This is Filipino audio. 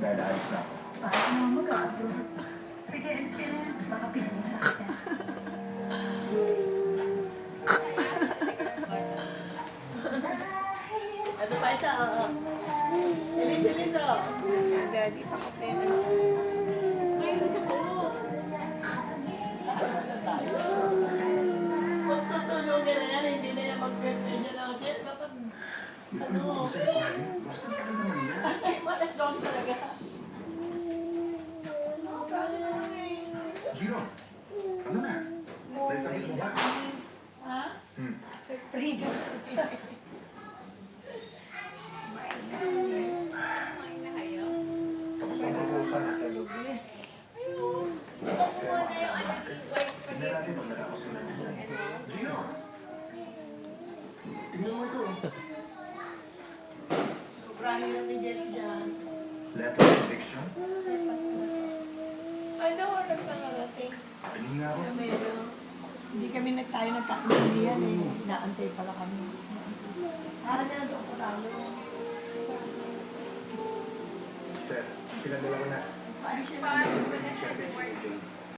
dahil ayos na ako. Paano mo mag-a-upload? Sige, baka pinin sa akin. Ito pa isa, oo. Elis, oh. Daddy, takot na yung ano. Magtutulungan na yan, hindi na yan mag-birthday niya lang. Jet, bakit? Ano? Ay, malas doon talaga. Kaso na lang eh. Gino, ano na? May sakit mo ba? Ha? Freedom. Tapos ang proposal na. Tignan natin pag natapos ko na design. Gino! Tignan mo ito. Sobrang hirap ni Jess dyan. Letter of eviction. Ano oras na marating? Piling nga ako. Hindi kami tayo nagkakaintindihan eh. Naantay pala kami. Para na doon ko talo. Sir, pinadala ko na. Paano siya?